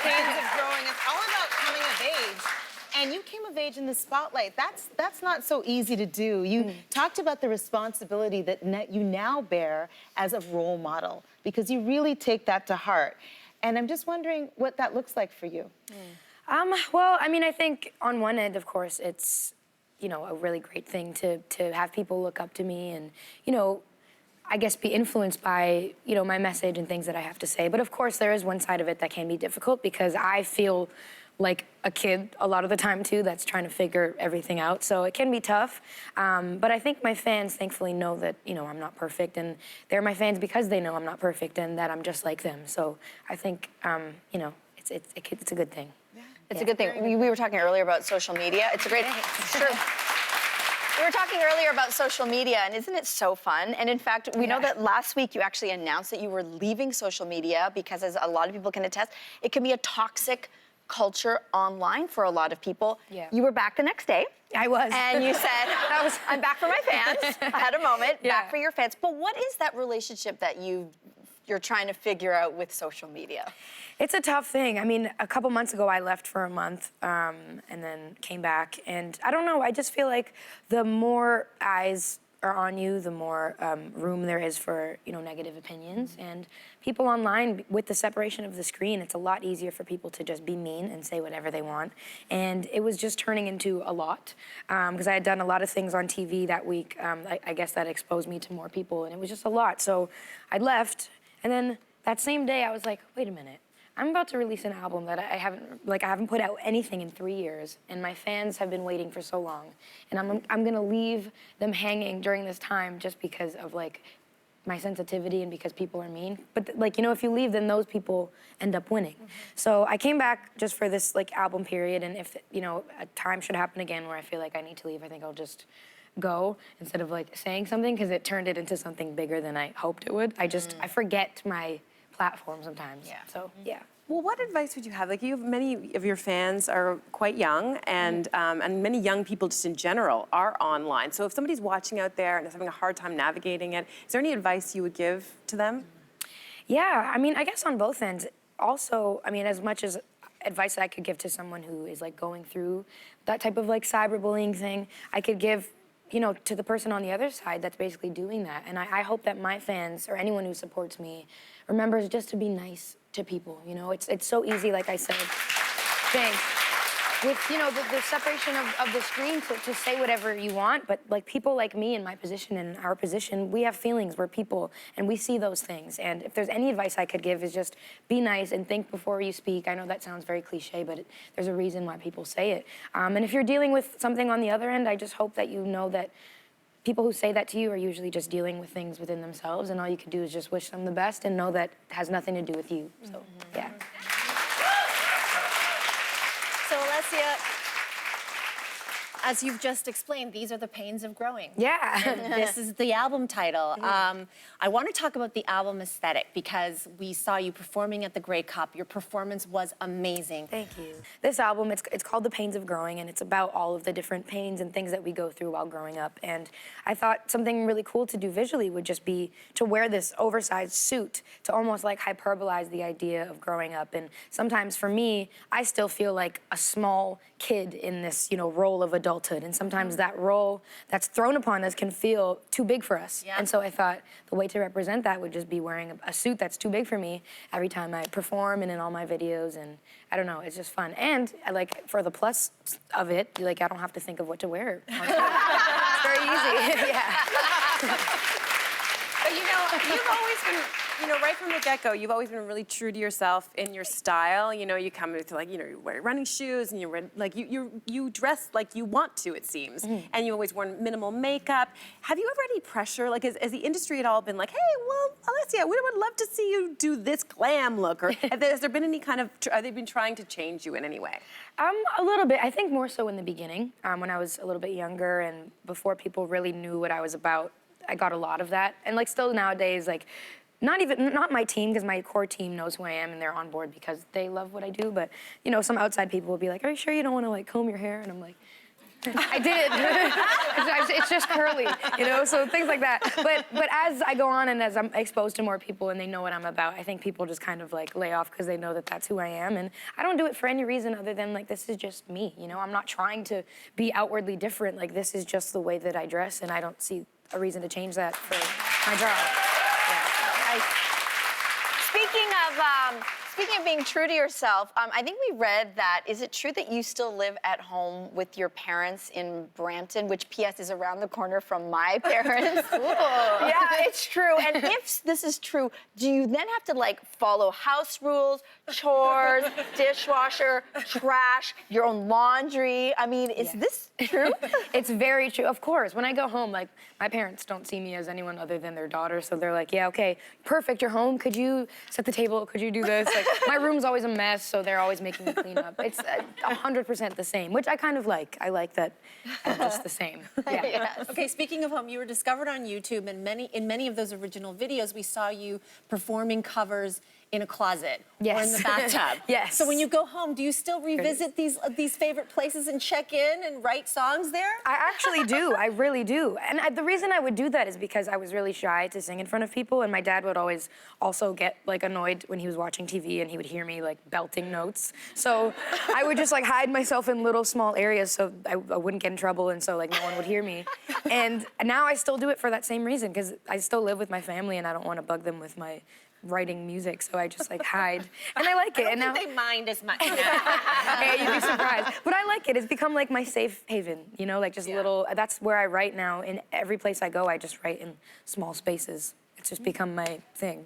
Pains of Growing. It's all about coming of age. And you came of age in the spotlight. That's not so easy to do. You talked about the responsibility that you now bear as a role model, because you really take that to heart. And I'm just wondering what that looks like for you. Well, I mean, I think on one end, of course, it's, you know, a really great thing to have people look up to me and, you know, I guess be influenced by, you know, my message and things that I have to say. But of course, there is one side of it that can be difficult because I feel like a kid a lot of the time too that's trying to figure everything out. So it can be tough. But I think my fans thankfully know that, you know, I'm not perfect, and they're my fans because they know I'm not perfect and that I'm just like them. So I think, you know, it's a good thing. It's a good thing. We were talking earlier about social media. It's a great, sure. We were talking earlier about social media, and isn't it so fun? And in fact, we know that last week you actually announced that you were leaving social media because, as a lot of people can attest, it can be a toxic culture online for a lot of people. Yeah. You were back the next day. I was. And you said, I'm back for my fans. I had a moment, back for your fans. But what is that relationship that you're trying to figure out with social media? It's a tough thing. I mean, a couple months ago, I left for a month and then came back. And I don't know, I just feel like the more eyes are on you, the more room there is for, you know, negative opinions. And people online, with the separation of the screen, it's a lot easier for people to just be mean and say whatever they want. And it was just turning into a lot because I had done a lot of things on TV that week. I guess that exposed me to more people, and it was just a lot. So I left, and then that same day, I was like, wait a minute. I'm about to release an album that I haven't put out anything in 3 years, and my fans have been waiting for so long, and I'm gonna leave them hanging during this time just because of like my sensitivity and because people are mean. But like, you know, if you leave, then those people end up winning. So I came back just for this like album period, and if, you know, a time should happen again where I feel like I need to leave, I think I'll just go instead of like saying something, because it turned it into something bigger than I hoped it would. I forget my platform sometimes. So, yeah. Well, what advice would you have? Like, many of your fans are quite young, and many young people just in general are online. So if somebody's watching out there and is having a hard time navigating it, is there any advice you would give to them? Yeah, I mean, I guess on both ends. Also, I mean, as much as advice that I could give to someone who is like going through that type of like cyberbullying thing, I could give, you know, to the person on the other side that's basically doing that. And I hope that my fans or anyone who supports me remembers just to be nice to people. You know, it's so easy, like I said, with, you know, the separation of the screen to say whatever you want, but like people like me in my position and our position, we have feelings, we're people, and we see those things. And if there's any advice I could give is just be nice and think before you speak. I know that sounds very cliche, but there's a reason why people say it. And if you're dealing with something on the other end, I just hope that you know that people who say that to you are usually just dealing with things within themselves, and all you can do is just wish them the best and know that it has nothing to do with you. So, yeah. So, Alessia, as you've just explained, these are the pains of growing. Yeah. And this is the album title. I want to talk about the album aesthetic because we saw you performing at the Grey Cup. Your performance was amazing. Thank you. This album, it's called The Pains of Growing, and it's about all of the different pains and things that we go through while growing up. And I thought something really cool to do visually would just be to wear this oversized suit to almost like hyperbolize the idea of growing up. And sometimes for me, I still feel like a small kid in this, you know, role of adulthood. And sometimes that role that's thrown upon us can feel too big for us. And so I thought the way to represent that would just be wearing a suit that's too big for me every time I perform and in all my videos. And I don't know, it's just fun. And I like, for the plus of it, like, I don't have to think of what to wear. It's very easy. Yeah. But you know, you've always been, you know, right from the get-go, you've always been really true to yourself in your style. You know, you come with, like, you know, you wear running shoes and you wear, like, you dress like you want to, it seems. And you always worn minimal makeup. Have you ever had any pressure? Like, has the industry at all been like, hey, well, Alessia, we would love to see you do this glam look? Or has there been any kind of, are they been trying to change you in any way? A little bit. I think more so in the beginning, when I was a little bit younger and before people really knew what I was about. I got a lot of that. And like still nowadays, like not my team, because my core team knows who I am and they're on board because they love what I do. But, you know, some outside people will be like, are you sure you don't want to like comb your hair? And I'm like, I did. It's just curly, you know, so things like that. But as I go on and as I'm exposed to more people and they know what I'm about, I think people just kind of like lay off because they know that that's who I am. And I don't do it for any reason other than like, this is just me, you know? I'm not trying to be outwardly different. Like, this is just the way that I dress, and I don't see a reason to change that for my job. Speaking of being true to yourself, I think we read that, is it true that you still live at home with your parents in Brampton, which P.S. is around the corner from my parents? Cool. Yeah, it's true. And if this is true, do you then have to like follow house rules, chores, dishwasher, trash, your own laundry? I mean, is this true? It's very true. Of course, when I go home, like, my parents don't see me as anyone other than their daughter, so they're like, yeah, okay, perfect, you're home. Could you set the table? Could you do this? Like, my room's always a mess, so they're always making me clean up. It's 100% the same, which I kind of like. I like that I'm just the same. Yeah. Yes. Okay, speaking of home, you were discovered on YouTube, and in many of those original videos, we saw you performing covers in a closet or in the bathtub. Yes. So when you go home, do you still revisit these favorite places and check in and write songs there? I actually do. I really do. And the reason I would do that is because I was really shy to sing in front of people, and my dad would always also get like annoyed when he was watching TV and he would hear me like belting notes. So I would just like hide myself in little small areas so I wouldn't get in trouble, and so like no one would hear me. And now I still do it for that same reason, because I still live with my family and I don't want to bug them with my writing music, so I just like hide, and I like it. I don't think they mind as much now. Hey, you'd be surprised. But I like it. It's become like my safe haven, you know, like just little. That's where I write now. In every place I go, I just write in small spaces. It's just become my thing.